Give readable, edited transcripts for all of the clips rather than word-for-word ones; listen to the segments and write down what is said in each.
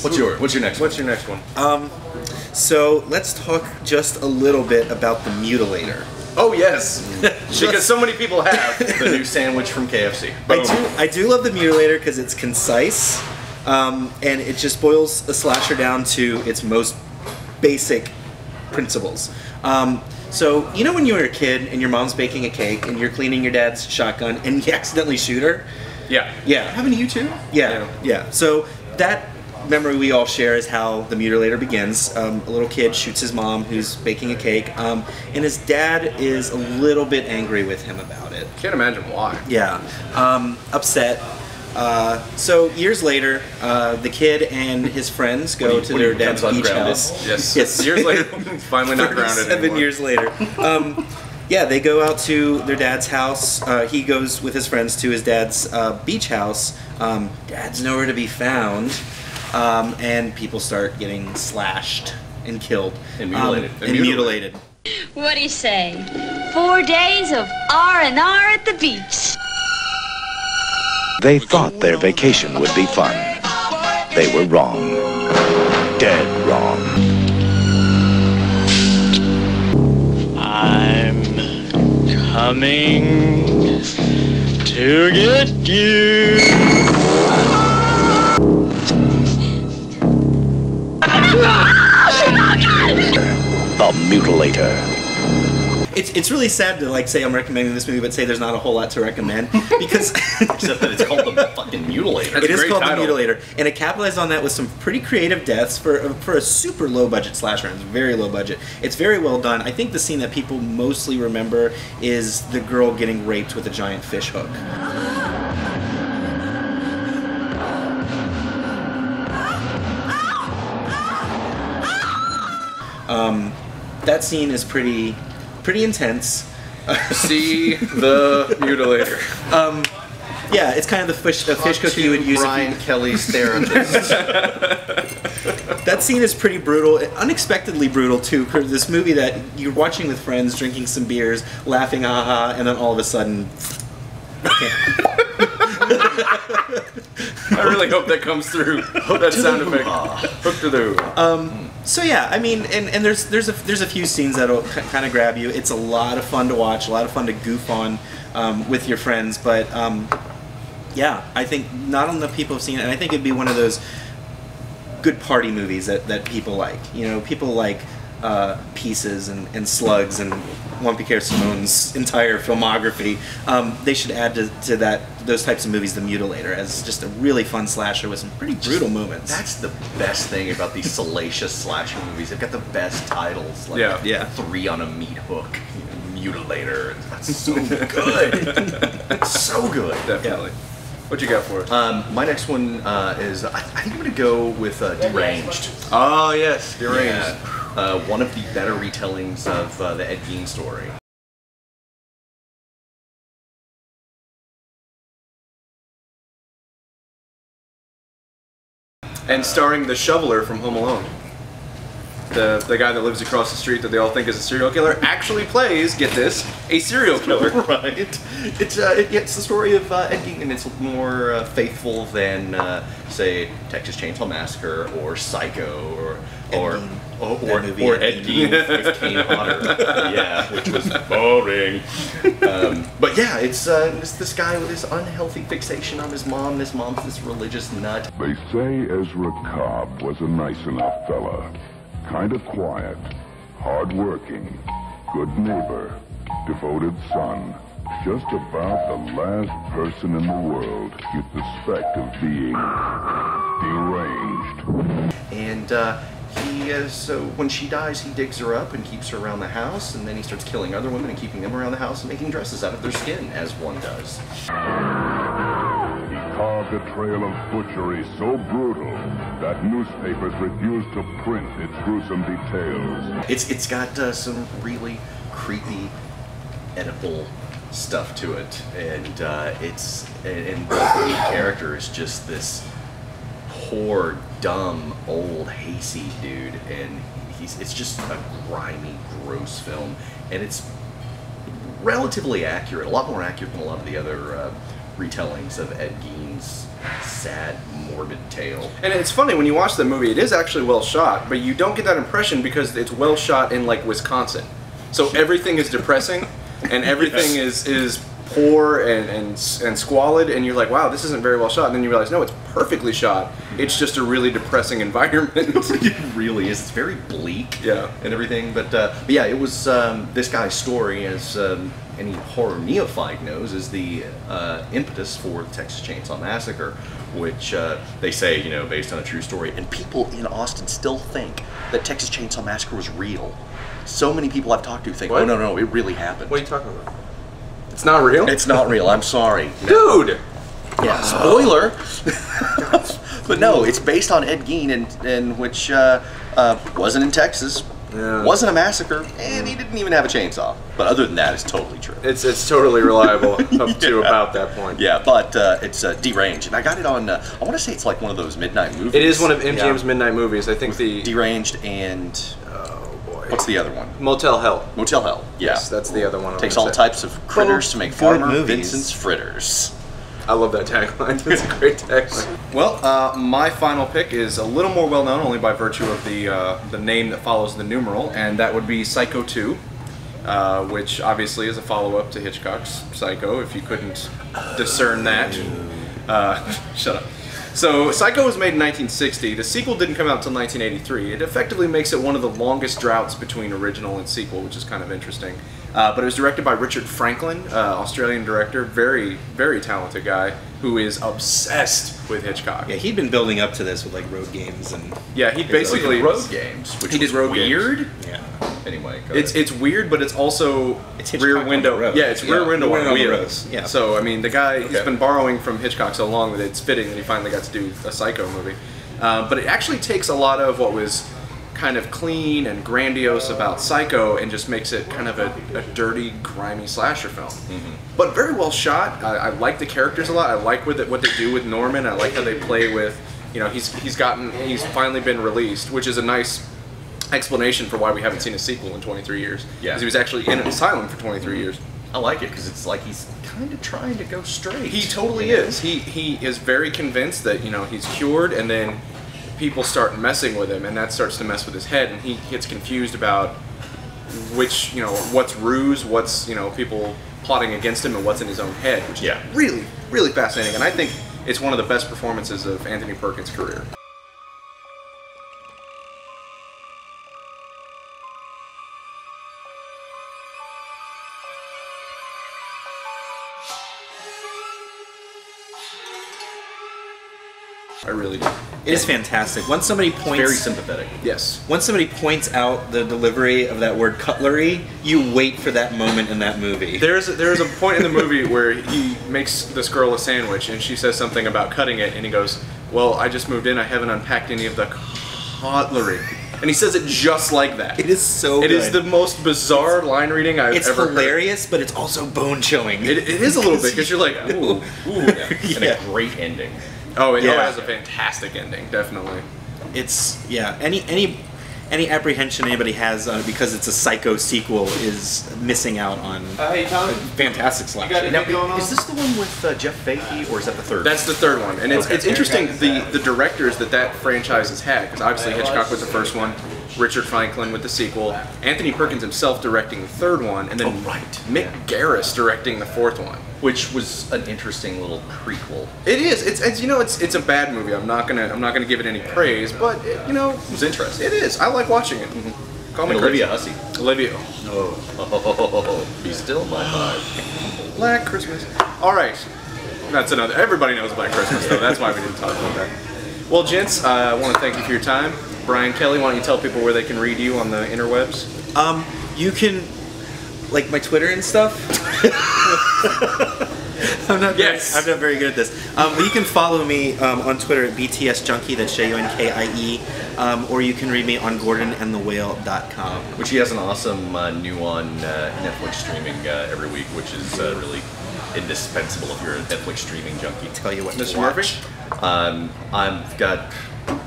is. What's your next one? What's your next one? So let's talk just a little bit about the Mutilator. Oh yes, because so many people have the new sandwich from KFC. I do love the Mutilator because it's concise, and it just boils a slasher down to its most basic principles. So you know when you were a kid and your mom's baking a cake and you're cleaning your dad's shotgun and you accidentally shoot her? Yeah. Yeah. Happened to you too? Yeah. So that memory we all share is how the Mutilator begins. A little kid shoots his mom who's baking a cake, and his dad is a little bit angry with him about it. Can't imagine why. Yeah, upset. So years later, the kid and his friends go to their dad's beach house. Yes. Years later, finally not grounded anymore. 7 years later. Yeah, they go out to their dad's house. He goes with his friends to his dad's beach house. Dad's nowhere to be found. And people start getting slashed and killed. And mutilated. What do you say? 4 days of R&R at the beach. They thought their vacation would be fun. They were wrong. Dead wrong. I'm coming to get you. The Mutilator. It's really sad to like say I'm recommending this movie, but say there's not a whole lot to recommend because except that it's called the fucking Mutilator. It is called the Mutilator, and it capitalized on that with some pretty creative deaths for a super low budget slasher. It's very low budget. It's very well done. I think the scene that people mostly remember is the girl getting raped with a giant fish hook. That scene is pretty intense. See the Mutilator. Yeah, it's kind of the fish hook you would use. Brian Kelley's therapist. That scene is pretty brutal, unexpectedly brutal too. For this movie that you're watching with friends, drinking some beers, laughing, haha, and then all of a sudden. I really hope that comes through. That sound effect. Hook to the. So yeah, I mean, and there's a few scenes that'll kind of grab you. It's a lot of fun to watch, a lot of fun to goof on with your friends. But yeah, I think not enough people have seen it, and I think it'd be one of those good party movies that people like. You know, people like Pieces and Slugs and Juan Piquer Simone's entire filmography. They should add to those types of movies the Mutilator as just a really fun slasher with some pretty brutal moments. That's the best thing about these salacious slasher movies. They've got the best titles. Like yeah. 3 on a Meat Hook, Mutilator. That's so good. It's so good. Definitely. Yeah. What you got for us? My next one is I think I'm gonna go with Deranged. Oh yes, Deranged. Yeah. One of the better retellings of the Ed Gein story. And starring the shoveler from Home Alone. The guy that lives across the street that they all think is a serial killer actually plays, get this, a serial killer. Right. It's the story of Ed Gein, and it's more faithful than say Texas Chainsaw Massacre or Psycho or Ed Gein with Kane Hodder. Yeah, which was boring. But yeah, it's this guy with this unhealthy fixation on his mom. His mom's this religious nut. They say Ezra Cobb was a nice enough fella. Kind of quiet, hard-working, good neighbor, devoted son. Just about the last person in the world you'd suspect of being deranged. And so when she dies, he digs her up and keeps her around the house, and then he starts killing other women and keeping them around the house and making dresses out of their skin, as one does. Carved a trail of butchery so brutal that newspapers refused to print its gruesome details. It's got some really creepy, edible stuff to it, and the lead character is just this poor, dumb, old, hayseed dude, and it's just a grimy, gross film, and it's relatively accurate, a lot more accurate than a lot of the other retellings of Ed Gein's sad, morbid tale. And it's funny, when you watch the movie, it is actually well shot, but you don't get that impression because it's well shot in, like, Wisconsin. So everything is depressing, and everything is poor and squalid, and you're like, wow, this isn't very well shot. And then you realize, no, it's perfectly shot. It's just a really depressing environment. It really is. It's very bleak, yeah, and everything. But yeah, it was this guy's story, as any horror neophyte knows, is the impetus for the Texas Chainsaw Massacre, which they say, you know, based on a true story. And people in Austin still think that Texas Chainsaw Massacre was real. So many people I've talked to think, what? oh no, it really happened. What are you talking about? It's not real? It's not real, I'm sorry. Dude! Yeah, spoiler! But no, it's based on Ed Gein, and which wasn't in Texas, wasn't a massacre, and he didn't even have a chainsaw. But other than that, it's totally true. It's totally reliable up to about that point. Yeah, but it's Deranged, and I got it on, I want to say it's like one of those midnight movies. It is one of MGM's midnight movies. I think the... Deranged and... What's the other one? Motel Hell. Motel Hell, yeah. Yes, that's the other one. Takes all types of critters to make Farmer Vincent's fritters. I love that tagline. It's a great tagline. Well, my final pick is a little more well known, only by virtue of the name that follows the numeral, and that would be Psycho 2, which obviously is a follow-up to Hitchcock's Psycho, if you couldn't discern that. Shut up. So, Psycho was made in 1960. The sequel didn't come out until 1983. It effectively makes it one of the longest droughts between original and sequel, which is kind of interesting. But it was directed by Richard Franklin, Australian director, very, very talented guy, who is obsessed with Hitchcock. Yeah, he'd been building up to this with like Road Games and... Yeah, he basically... Road Games, which he did Road weird. Games. Yeah. Anyway, it's weird, but it's also Rear Window. Yeah, it's Rear Window on wheels. Yeah. So I mean, the guy he's been borrowing from Hitchcock so long that it's fitting that he finally got to do a Psycho movie. But it actually takes a lot of what was kind of clean and grandiose about Psycho and just makes it kind of a dirty, grimy slasher film. But very well shot. I like the characters a lot. I like what they do with Norman. I like how they play with, you know, he's finally been released, which is a nice explanation for why we haven't seen a sequel in 23 years. Yeah. Because he was actually in an asylum for 23 years. I like it because it's like he's kind of trying to go straight. He totally is. He is very convinced that, you know, he's cured, and then people start messing with him, and that starts to mess with his head, and he gets confused about which, you know, what's ruse, what's, you know, people plotting against him, and what's in his own head, which is really, really fascinating. And I think it's one of the best performances of Anthony Perkins' career. I really do. It is fantastic. Once somebody points... Very sympathetic. Yes. Once somebody points out the delivery of that word cutlery, you wait for that moment in that movie. There is a point in the movie where he makes this girl a sandwich, and she says something about cutting it, and he goes, well, I just moved in, I haven't unpacked any of the cutlery. And he says it just like that. It is so good. It is the most bizarre line reading I've ever heard. It's hilarious, but it's also bone-chilling. It is a little bit, because you're like, ooh. And a great ending. Oh, it has a fantastic ending, definitely. It's, yeah, any apprehension anybody has on it because it's a Psycho sequel is missing out on Hey, Tom. a fantastic slasher. Now, is this the one with Jeff Fahey, or is that the third? That's the third one, and it's interesting the directors that franchise has had, because obviously Hitchcock was the first one, Richard Franklin with the sequel, Anthony Perkins himself directing the third one, and then Mick Garris directing the fourth one, which was an interesting little prequel. It is. It's you know, it's a bad movie. I'm not gonna give it any praise, but you know, It was interesting. it is. I like watching it. Call me And crazy. Olivia Hussey. Olivia. Be still my vibe. Black Christmas. All right. That's another. Everybody knows Black Christmas, though. That's why we didn't talk about that. Well, gents, I want to thank you for your time. Brian Kelley, why don't you tell people where they can read you on the interwebs? You can, like my Twitter and stuff. I'm not very good at this. Well, you can follow me on Twitter at btsjunkie, that's JUNKIE, or you can read me on gordonandthewhale.com. Which he has an awesome new on Netflix streaming every week, which is really indispensable if you're a Netflix streaming junkie. Tell you what, Mr. Murphy?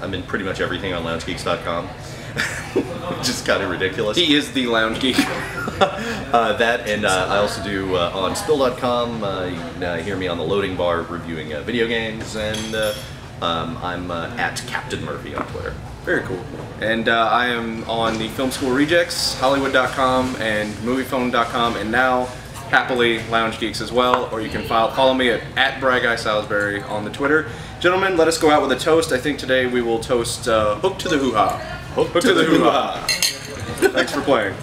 I'm in pretty much everything on loungegeeks.com. Just kind of ridiculous. He is the lounge geek. That, and I also do on spill.com. You can hear me on the loading bar reviewing video games, and I'm at Captain Murphy on Twitter. Very cool. And I am on the Film School Rejects, Hollywood.com, and Moviephone.com, and now, happily, Lounge Geeks as well. Or you can follow me at Brian Salisbury on the Twitter. Gentlemen, let us go out with a toast. I think today we will toast Hook to the Hoo-Ha. Hook to the Hoo-Ha. Thanks for playing.